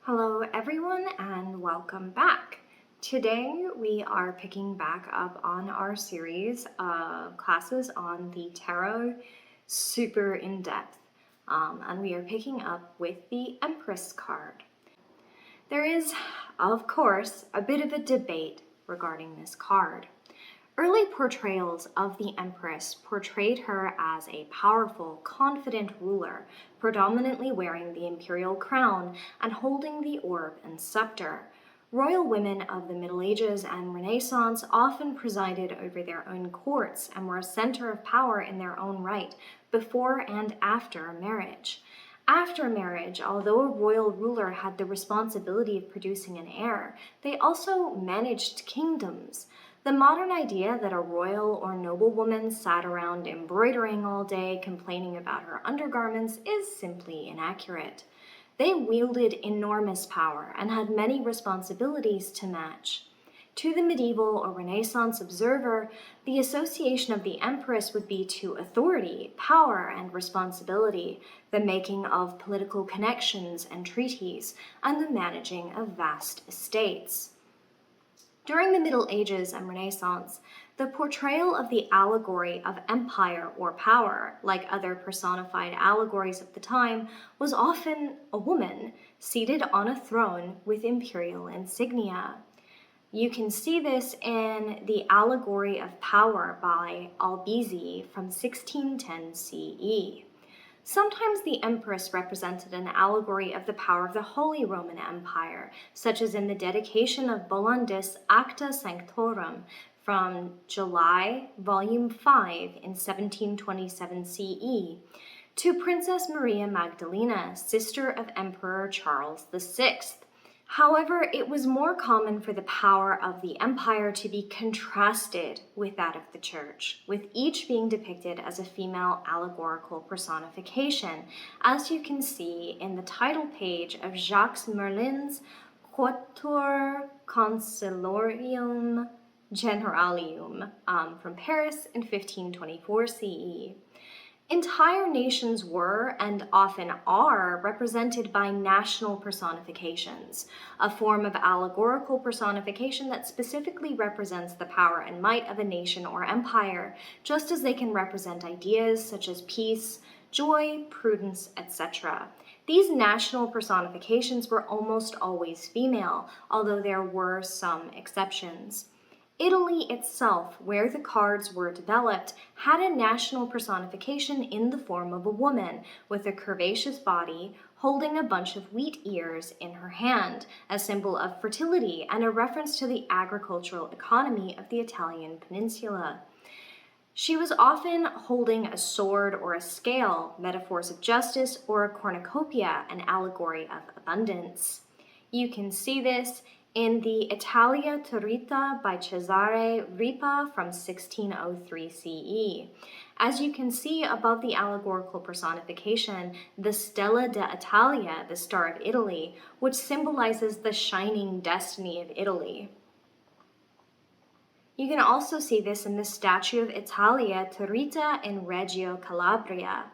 Hello everyone and welcome back. Today we are picking back up on our series of classes on the tarot, super in depth, and we are picking up with the Empress card. There is, of course, a bit of a debate regarding this card. Early portrayals of the Empress portrayed her as a powerful, confident ruler, predominantly wearing the imperial crown and holding the orb and scepter. Royal women of the Middle Ages and Renaissance often presided over their own courts and were a center of power in their own right, before and after marriage. After marriage, although a royal ruler had the responsibility of producing an heir, they also managed kingdoms. The modern idea that a royal or noblewoman sat around embroidering all day, complaining about her undergarments, is simply inaccurate. They wielded enormous power and had many responsibilities to match. To the medieval or Renaissance observer, the association of the Empress would be to authority, power, and responsibility, the making of political connections and treaties, and the managing of vast estates. During the Middle Ages and Renaissance, the portrayal of the allegory of empire or power, like other personified allegories of the time, was often a woman seated on a throne with imperial insignia. You can see this in the Allegory of Power by Albizzi from 1610 CE. Sometimes the Empress represented an allegory of the power of the Holy Roman Empire, such as in the dedication of Bollandus' Acta Sanctorum from July, Volume 5 in 1727 CE, to Princess Maria Magdalena, sister of Emperor Charles VI. However, it was more common for the power of the empire to be contrasted with that of the church, with each being depicted as a female allegorical personification, as you can see in the title page of Jacques Merlin's Quatuor Consiliarum Generalium from Paris in 1524 CE. Entire nations were, and often are, represented by national personifications, a form of allegorical personification that specifically represents the power and might of a nation or empire, just as they can represent ideas such as peace, joy, prudence, etc. These national personifications were almost always female, although there were some exceptions. Italy itself, where the cards were developed, had a national personification in the form of a woman with a curvaceous body holding a bunch of wheat ears in her hand, a symbol of fertility and a reference to the agricultural economy of the Italian peninsula. She was often holding a sword or a scale, metaphors of justice, or a cornucopia, an allegory of abundance. You can see this in the Italia Turrita by Cesare Ripa from 1603 CE. As you can see above the allegorical personification, the Stella d'Italia, the Star of Italy, which symbolizes the shining destiny of Italy. You can also see this in the statue of Italia Turrita in Reggio Calabria.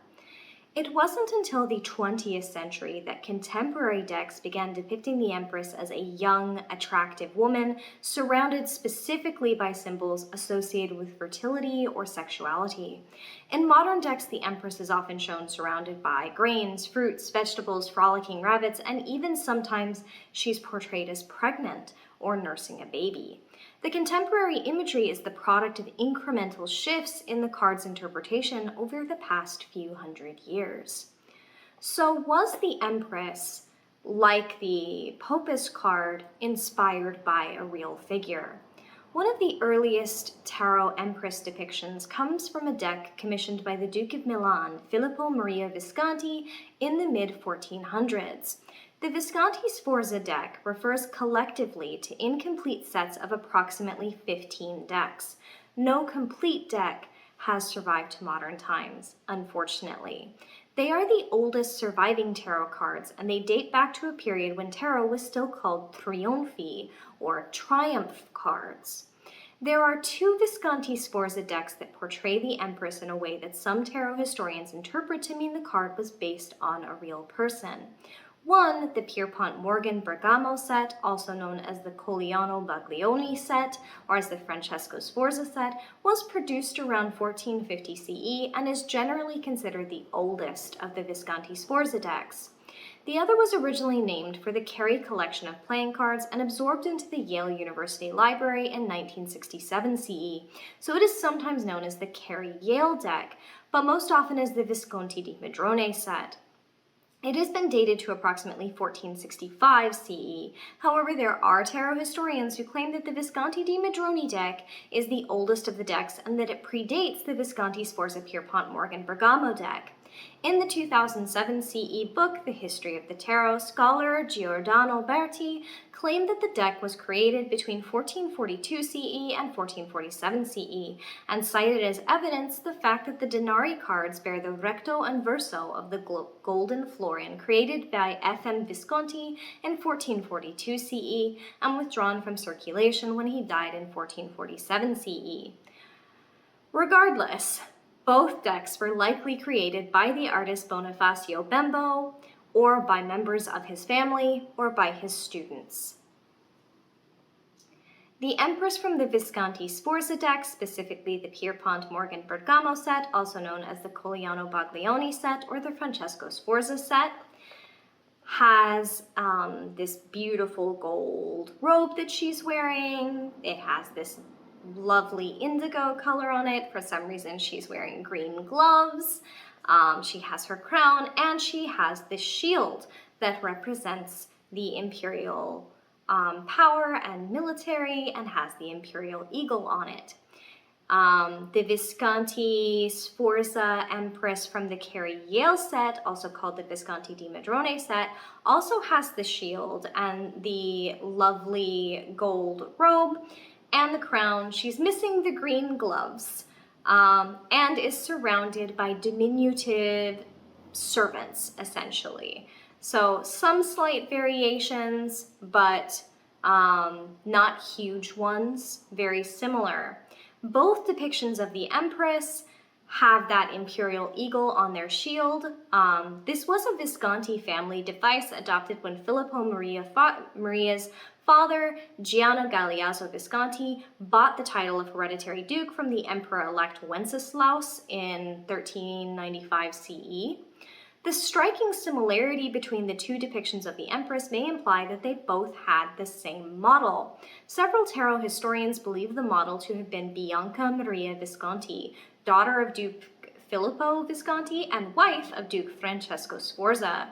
It wasn't until the 20th century that contemporary decks began depicting the Empress as a young, attractive woman surrounded specifically by symbols associated with fertility or sexuality. In modern decks, the Empress is often shown surrounded by grains, fruits, vegetables, frolicking rabbits, and even sometimes she's portrayed as pregnant or nursing a baby. The contemporary imagery is the product of incremental shifts in the card's interpretation over the past few hundred years. So was the Empress, like the Popist card, inspired by a real figure? One of the earliest tarot Empress depictions comes from a deck commissioned by the Duke of Milan, Filippo Maria Visconti, in the mid-1400s. The Visconti Sforza deck refers collectively to incomplete sets of approximately 15 decks. No complete deck has survived to modern times, unfortunately. They are the oldest surviving tarot cards, and they date back to a period when tarot was still called trionfi, or triumph cards. There are two Visconti Sforza decks that portray the Empress in a way that some tarot historians interpret to mean the card was based on a real person. One, the Pierpont Morgan Bergamo set, also known as the Colliano Baglioni set, or as the Francesco Sforza set, was produced around 1450 CE and is generally considered the oldest of the Visconti Sforza decks. The other was originally named for the Carey collection of playing cards and absorbed into the Yale University Library in 1967 CE, so it is sometimes known as the Carey-Yale deck, but most often as the Visconti di Madrone set. It has been dated to approximately 1465 CE. However, there are tarot historians who claim that the Visconti di Madrone deck is the oldest of the decks and that it predates the Visconti Sforza Pierpont Morgan Bergamo deck. In the 2007 CE book, The History of the Tarot, scholar Giordano Berti claimed that the deck was created between 1442 CE and 1447 CE, and cited as evidence the fact that the denari cards bear the recto and verso of the golden florin created by F.M. Visconti in 1442 CE and withdrawn from circulation when he died in 1447 CE. Regardless, both decks were likely created by the artist Bonifacio Bembo, or by members of his family, or by his students. The Empress from the Visconti Sforza deck, specifically the Pierpont Morgan Bergamo set, also known as the Colliano Baglioni set or the Francesco Sforza set, has this beautiful gold robe that she's wearing. It has this lovely indigo color on it. For some reason, she's wearing green gloves. She has her crown, and she has this shield that represents the imperial power and military, and has the imperial eagle on it. The Visconti Sforza Empress from the Carey-Yale set, also called the Visconti di Madrone set, also has the shield and the lovely gold robe and the crown. She's missing the green gloves, and is surrounded by diminutive servants, essentially. So some slight variations, but not huge ones, very similar. Both depictions of the Empress have that imperial eagle on their shield. This was a Visconti family device adopted when Filippo Maria's father, Giano Galeazzo Visconti, bought the title of hereditary duke from the emperor-elect Wenceslaus in 1395 CE. The striking similarity between the two depictions of the Empress may imply that they both had the same model. Several tarot historians believe the model to have been Bianca Maria Visconti, daughter of Duke Filippo Visconti and wife of Duke Francesco Sforza.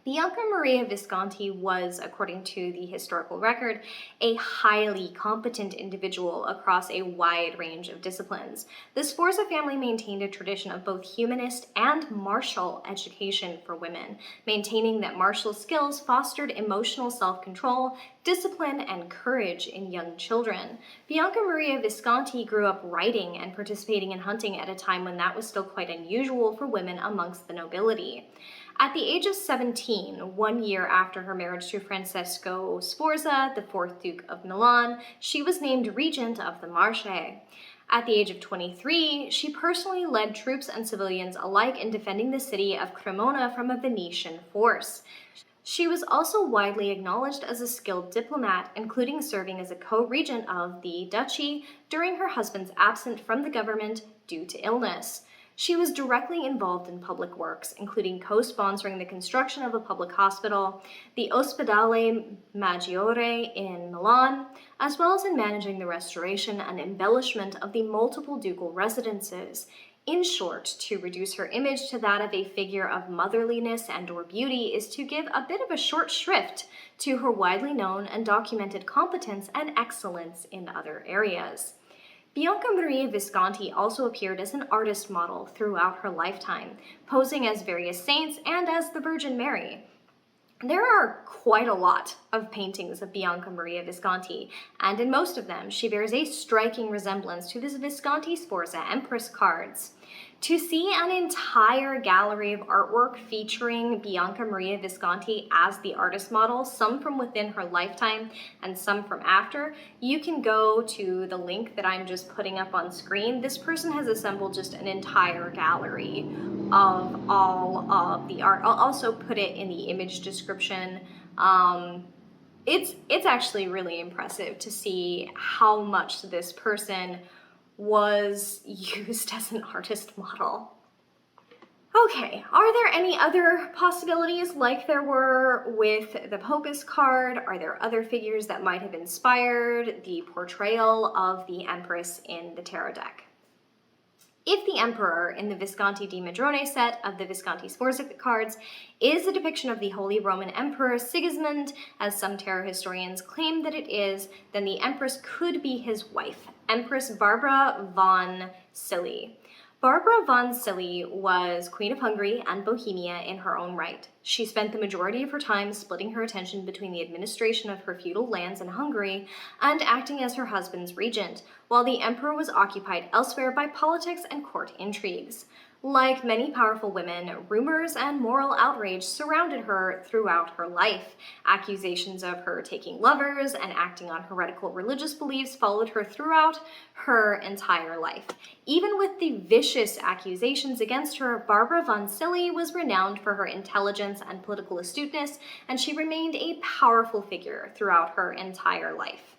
Bianca Maria Visconti was, according to the historical record, a highly competent individual across a wide range of disciplines. The Sforza family maintained a tradition of both humanist and martial education for women, maintaining that martial skills fostered emotional self-control, discipline, and courage in young children. Bianca Maria Visconti grew up writing and participating in hunting at a time when that was still quite unusual for women amongst the nobility. At the age of 17, 1 year after her marriage to Francesco Sforza, the 4th Duke of Milan, she was named regent of the Marche. At the age of 23, she personally led troops and civilians alike in defending the city of Cremona from a Venetian force. She was also widely acknowledged as a skilled diplomat, including serving as a co-regent of the duchy during her husband's absence from the government due to illness. She was directly involved in public works, including co-sponsoring the construction of a public hospital, the Ospedale Maggiore in Milan, as well as in managing the restoration and embellishment of the multiple ducal residences. In short, to reduce her image to that of a figure of motherliness and/or beauty is to give a bit of a short shrift to her widely known and documented competence and excellence in other areas. Bianca Maria Visconti also appeared as an artist model throughout her lifetime, posing as various saints and as the Virgin Mary. There are quite a lot of paintings of Bianca Maria Visconti, and in most of them she bears a striking resemblance to the Visconti Sforza Empress cards. To see an entire gallery of artwork featuring Bianca Maria Visconti as the artist model, some from within her lifetime and some from after, you can go to the link that I'm just putting up on screen. This person has assembled just an entire gallery of all of the art. I'll also put it in the image description. It's actually really impressive to see how much this person was used as an artist model. Okay, are there any other possibilities like there were with the Popus card? Are there other figures that might have inspired the portrayal of the Empress in the tarot deck? If the Emperor in the Visconti di Madrone set of the Visconti Sforza cards is a depiction of the Holy Roman Emperor Sigismund, as some tarot historians claim that it is, then the Empress could be his wife, Empress Barbara von Cilli. Barbara von Cilli was Queen of Hungary and Bohemia in her own right. She spent the majority of her time splitting her attention between the administration of her feudal lands in Hungary and acting as her husband's regent, while the emperor was occupied elsewhere by politics and court intrigues. Like many powerful women, rumors and moral outrage surrounded her throughout her life. Accusations of her taking lovers and acting on heretical religious beliefs followed her throughout her entire life. Even with the vicious accusations against her, Barbara von Cilli was renowned for her intelligence and political astuteness, and she remained a powerful figure throughout her entire life.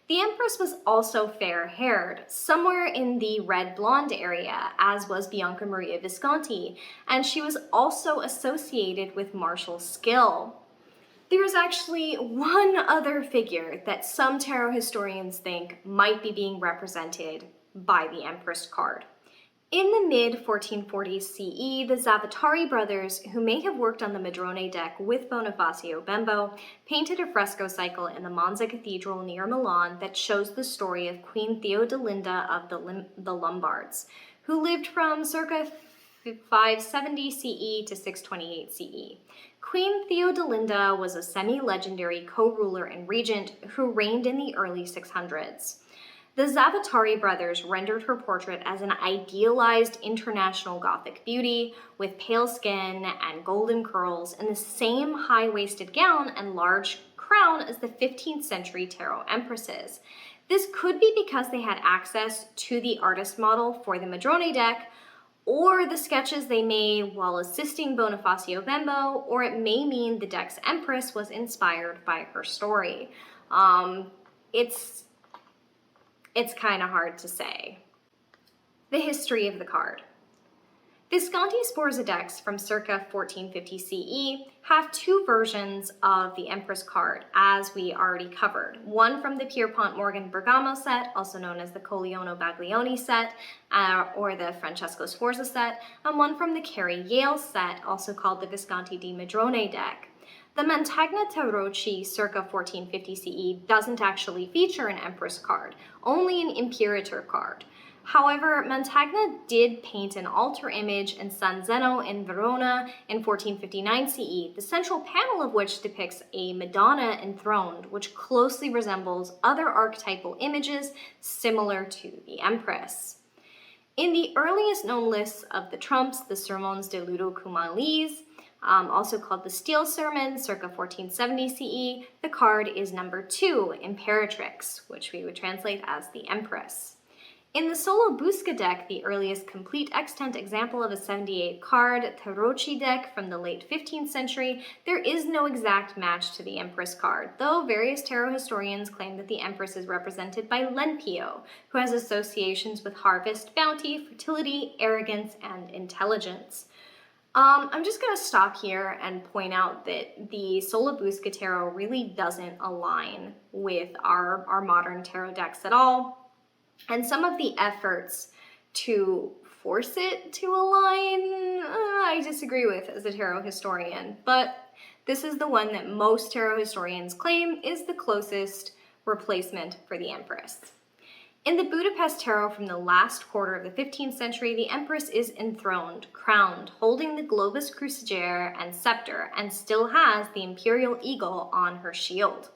The Empress was also fair-haired, somewhere in the red-blonde area, as was Bianca Maria Visconti, and she was also associated with martial skill. There is actually one other figure that some tarot historians think might be being represented by the Empress card. In the mid-1440s CE, the Zavatari brothers, who may have worked on the Madrone deck with Bonifacio Bembo, painted a fresco cycle in the Monza Cathedral near Milan that shows the story of Queen Theodelinda of the Lombards, who lived from circa 570 CE to 628 CE. Queen Theodelinda was a semi-legendary co-ruler and regent who reigned in the early 600s. The Zavatari brothers rendered her portrait as an idealized international Gothic beauty with pale skin and golden curls in the same high-waisted gown and large crown as the 15th century tarot empresses. This could be because they had access to the artist model for the Madrone deck, or the sketches they made while assisting Bonifacio Bembo, or it may mean the deck's Empress was inspired by her story. It's kind of hard to say. The history of the card. Visconti Sforza decks from circa 1450 CE have two versions of the Empress card, as we already covered. One from the Pierpont Morgan Bergamo set, also known as the Colleano Baglioni set, or the Francesco Sforza set, and one from the Carrie Yale set, also called the Visconti di Madrone deck. The Mantegna Tarocchi circa 1450 CE doesn't actually feature an Empress card, only an Imperator card. However, Mantegna did paint an altar image in San Zeno in Verona in 1459 CE, the central panel of which depicts a Madonna enthroned, which closely resembles other archetypal images similar to the Empress. In the earliest known lists of the trumps, the Sermons de Ludo Cumalis, also called the Steel Sermon, circa 1470 CE, the card is number 2, Imperatrix, which we would translate as the Empress. In the Solo Busca deck, the earliest complete extant example of a 78 card Tarocchi deck from the late 15th century, there is no exact match to the Empress card, though various tarot historians claim that the Empress is represented by Lenpio, who has associations with harvest, bounty, fertility, arrogance, and intelligence. I'm just going to stop here and point out that the Solo Busca tarot really doesn't align with our modern tarot decks at all. And some of the efforts to force it to align, I disagree with as a tarot historian. But this is the one that most tarot historians claim is the closest replacement for the Empress. In the Budapest Tarot from the last quarter of the 15th century, the Empress is enthroned, crowned, holding the globus crucigere and scepter, and still has the imperial eagle on her shield.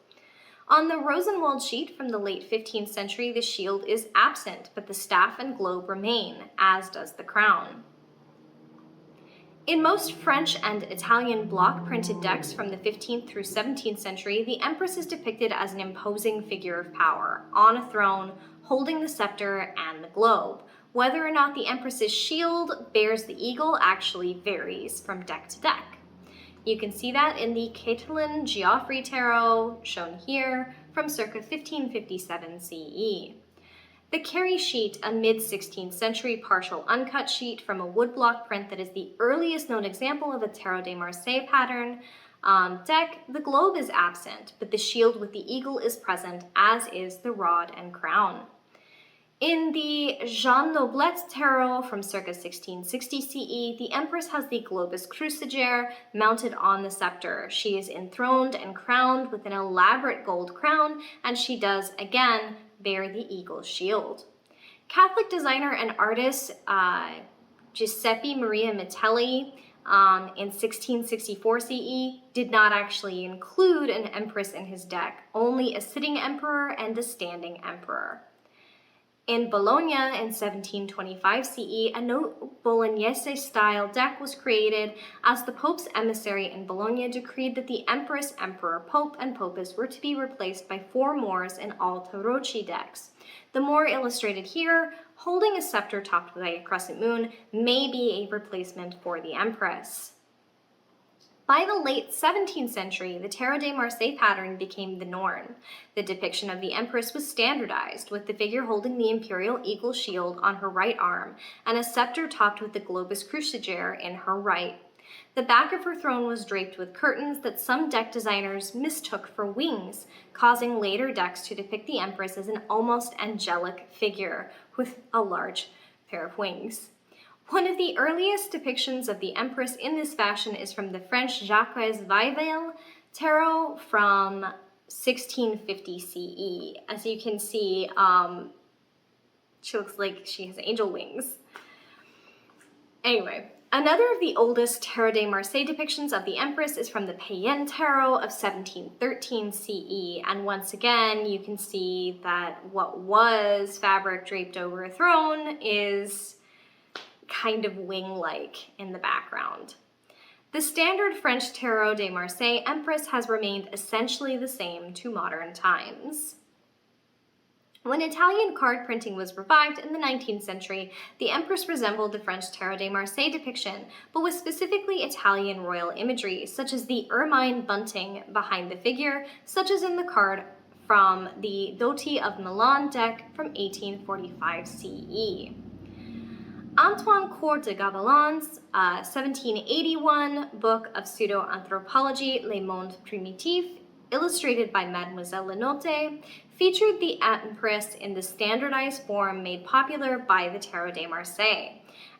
On the Rosenwald sheet from the late 15th century, the shield is absent, but the staff and globe remain, as does the crown. In most French and Italian block printed decks from the 15th through 17th century, the Empress is depicted as an imposing figure of power, on a throne, holding the scepter and the globe. Whether or not the Empress's shield bears the eagle actually varies from deck to deck. You can see that in the Catalan Geoffrey Tarot, shown here, from circa 1557 CE. The Carey sheet, a mid-16th century partial uncut sheet from a woodblock print that is the earliest known example of a Tarot de Marseille pattern deck, the globe is absent, but the shield with the eagle is present, as is the rod and crown. In the Jean Noblet Tarot from circa 1660 CE, the Empress has the globus cruciger mounted on the scepter. She is enthroned and crowned with an elaborate gold crown, and she does, again, bear the eagle shield. Catholic designer and artist Giuseppe Maria Mitelli in 1664 CE did not actually include an Empress in his deck, only a sitting emperor and a standing emperor. In Bologna in 1725 CE, a no Bolognese-style deck was created as the Pope's emissary in Bologna decreed that the Empress, Emperor, Pope, and Popess were to be replaced by 4 Moors in all Tarocchi decks. The Moor illustrated here, holding a scepter topped by a crescent moon, may be a replacement for the Empress. By the late 17th century, the Tarot de Marseille pattern became the norm. The depiction of the Empress was standardized, with the figure holding the imperial eagle shield on her right arm and a scepter topped with the globus cruciger in her right. The back of her throne was draped with curtains that some deck designers mistook for wings, causing later decks to depict the Empress as an almost angelic figure with a large pair of wings. One of the earliest depictions of the Empress in this fashion is from the French Jacques Vivel Tarot from 1650 CE. As you can see, she looks like she has angel wings. Anyway, another of the oldest Tarot de Marseille depictions of the Empress is from the Payen Tarot of 1713 CE. And once again, you can see that what was fabric draped over a throne is kind of wing-like in the background. The standard French Tarot de Marseille Empress has remained essentially the same to modern times. When Italian card printing was revived in the 19th century, the Empress resembled the French Tarot de Marseille depiction, but with specifically Italian royal imagery, such as the ermine bunting behind the figure, such as in the card from the Dotti of Milan deck from 1845 CE. Antoine Court de Gavilan's 1781 book of pseudo-anthropology, Le Monde Primitif, illustrated by Mademoiselle Lenotte, featured the Empress in the standardized form made popular by the Tarot de Marseille.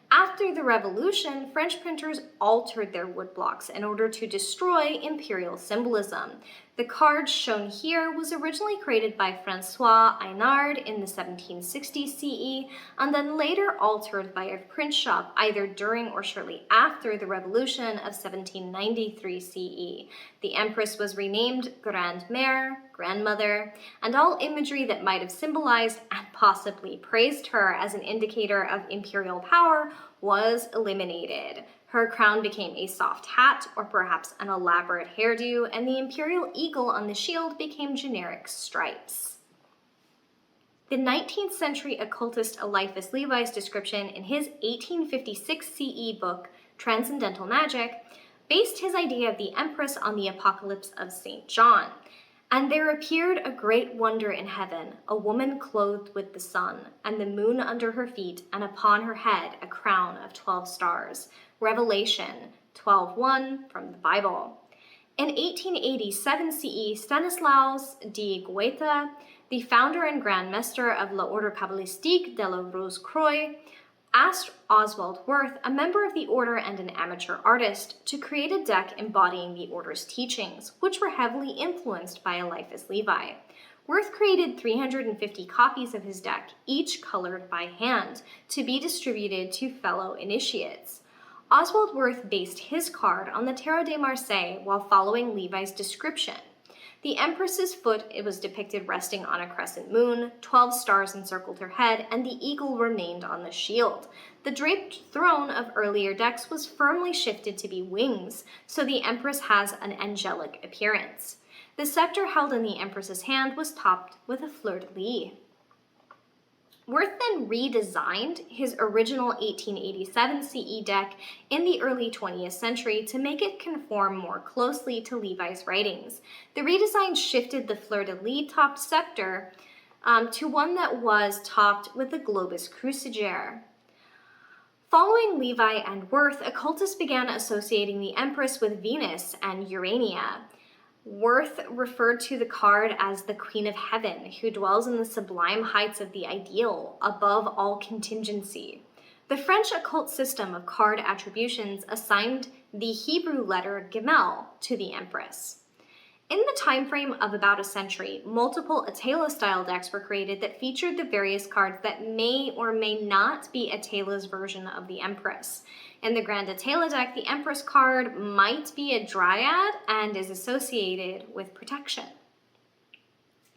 After the Revolution, French printers altered their woodblocks in order to destroy imperial symbolism. The card shown here was originally created by François Aynard in the 1760s CE, and then later altered by a print shop either during or shortly after the Revolution of 1793 CE. The Empress was renamed Grande Mère, grandmother, and all imagery that might have symbolized and possibly praised her as an indicator of imperial power was eliminated. Her crown became a soft hat, or perhaps an elaborate hairdo, and the imperial eagle on the shield became generic stripes. The 19th century occultist Eliphas Levi's description in his 1856 CE book, Transcendental Magic, based his idea of the Empress on the Apocalypse of St. John. And there appeared a great wonder in heaven, a woman clothed with the sun, and the moon under her feet, and upon her head a crown of 12 stars. Revelation 12:1 from the Bible. In 1887 CE, Stanislaus de Goethe, the founder and Grand Master of l'Ordre Cabalistique de la Rose-Croix, asked Oswald Wirth, a member of the order and an amateur artist, to create a deck embodying the order's teachings, which were heavily influenced by Eliphas Levi. Wirth created 350 copies of his deck, each colored by hand, to be distributed to fellow initiates. Oswald Wirth based his card on the Tarot de Marseille while following Levi's description. The Empress's foot, it was depicted resting on a crescent moon, 12 stars encircled her head, and the eagle remained on the shield. The draped throne of earlier decks was firmly shifted to be wings, so the Empress has an angelic appearance. The scepter held in the Empress's hand was topped with a fleur-de-lis. Wirth then redesigned his original 1887 CE deck in the early 20th century to make it conform more closely to Levi's writings. The redesign shifted the fleur-de-lis topped scepter to one that was topped with the globus cruciger. Following Levi and Wirth, occultists began associating the Empress with Venus and Urania. Wirth referred to the card as the Queen of Heaven, who dwells in the sublime heights of the ideal, above all contingency. The French occult system of card attributions assigned the Hebrew letter Gimel to the Empress. In the time frame of about a century, multiple Atala-style decks were created that featured the various cards that may or may not be Atala's version of the Empress. In the Grand Atala deck, the Empress card might be a dryad and is associated with protection.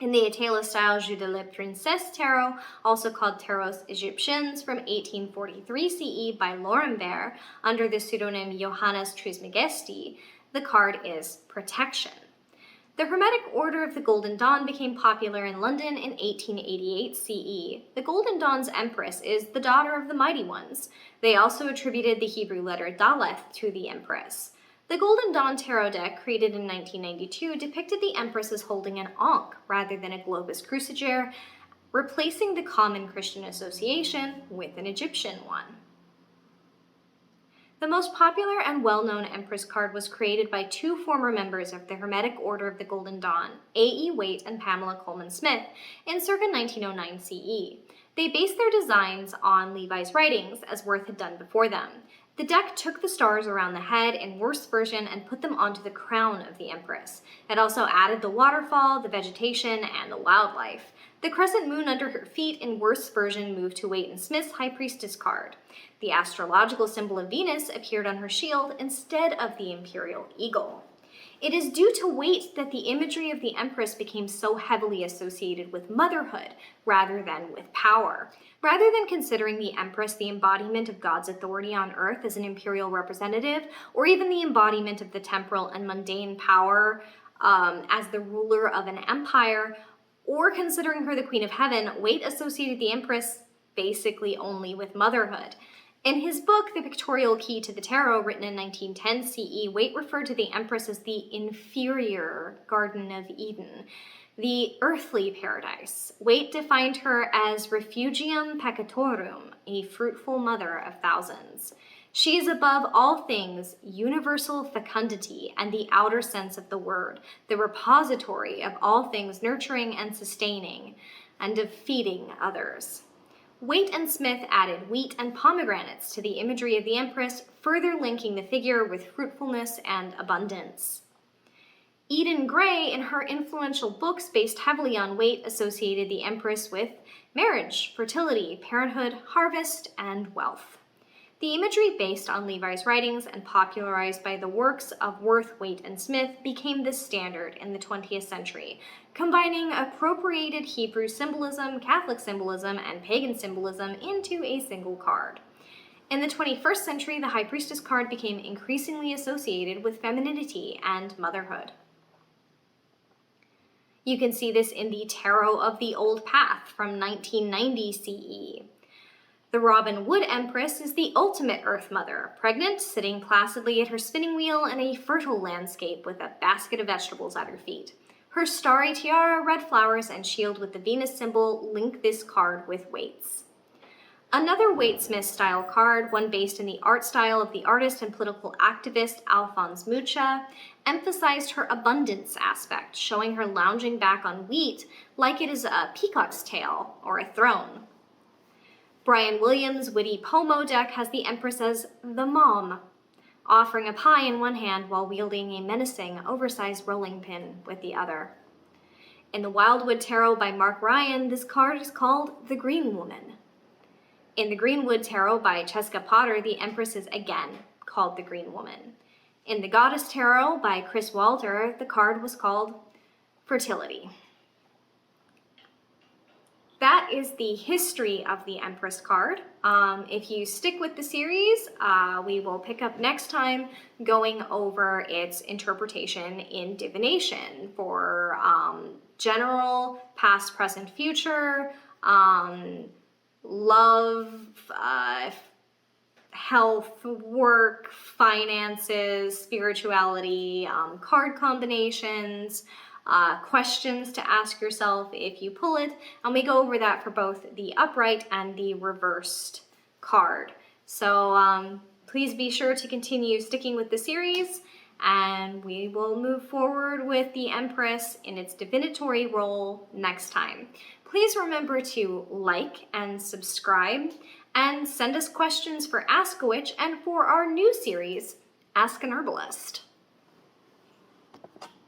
In the Atala-style Jeu de la Princesse tarot, also called Tarots Egyptiens from 1843 CE by Lorenberg under the pseudonym Johannes Trismegisti, the card is protection. The Hermetic Order of the Golden Dawn became popular in London in 1888 CE. The Golden Dawn's Empress is the daughter of the Mighty Ones. They also attributed the Hebrew letter Daleth to the Empress. The Golden Dawn tarot deck, created in 1992, depicted the Empress as holding an ankh rather than a globus cruciger, replacing the common Christian association with an Egyptian one. The most popular and well-known Empress card was created by two former members of the Hermetic Order of the Golden Dawn, A.E. Waite and Pamela Coleman Smith, in circa 1909 CE. They based their designs on Levi's writings, as Wirth had done before them. The deck took the stars around the head in Wirth's version and put them onto the crown of the Empress. It also added the waterfall, the vegetation, and the wildlife. The crescent moon under her feet in Wirth's version moved to Waite and Smith's High Priestess card. The astrological symbol of Venus appeared on her shield instead of the imperial eagle. It is due to Waite that the imagery of the Empress became so heavily associated with motherhood rather than with power. Rather than considering the Empress the embodiment of God's authority on earth as an imperial representative, or even the embodiment of the temporal and mundane power as the ruler of an empire, or considering her the Queen of Heaven, Waite associated the Empress basically only with motherhood. In his book, The Pictorial Key to the Tarot, written in 1910 CE, Waite referred to the Empress as the inferior Garden of Eden, the earthly paradise. Waite defined her as refugium peccatorum, a fruitful mother of thousands. She is above all things universal fecundity and the outer sense of the word, the repository of all things nurturing and sustaining, and of feeding others. Waite and Smith added wheat and pomegranates to the imagery of the Empress, further linking the figure with fruitfulness and abundance. Eden Gray, in her influential books based heavily on Waite, associated the Empress with marriage, fertility, parenthood, harvest, and wealth. The imagery based on Levi's writings and popularized by the works of Wirth, Waite, and Smith became the standard in the 20th century, combining appropriated Hebrew symbolism, Catholic symbolism, and pagan symbolism into a single card. In the 21st century, the High Priestess card became increasingly associated with femininity and motherhood. You can see this in the Tarot of the Old Path from 1990 CE. The Robin Wood Empress is the ultimate Earth Mother, pregnant, sitting placidly at her spinning wheel in a fertile landscape with a basket of vegetables at her feet. Her starry tiara, red flowers, and shield with the Venus symbol link this card with Waite's. Another Waite-Smith style card, one based in the art style of the artist and political activist Alphonse Mucha, emphasized her abundance aspect, showing her lounging back on wheat like it is a peacock's tail or a throne. Brian Williams' witty Pomo deck has the Empress as the mom, offering a pie in one hand while wielding a menacing, oversized rolling pin with the other. In the Wildwood Tarot by Mark Ryan, this card is called the Green Woman. In the Greenwood Tarot by Cheska Potter, the Empress is again called the Green Woman. In the Goddess Tarot by Chris Walter, the card was called fertility. That is the history of the Empress card. If you stick with the series, we will pick up next time going over its interpretation in divination for general, past, present, future, love, health, work, finances, spirituality, card combinations, questions to ask yourself if you pull it, and we go over that for both the upright and the reversed card. So please be sure to continue sticking with the series, and we will move forward with the Empress in its divinatory role next time. Please remember to like and subscribe, and send us questions for Ask a Witch and for our new series, Ask an Herbalist.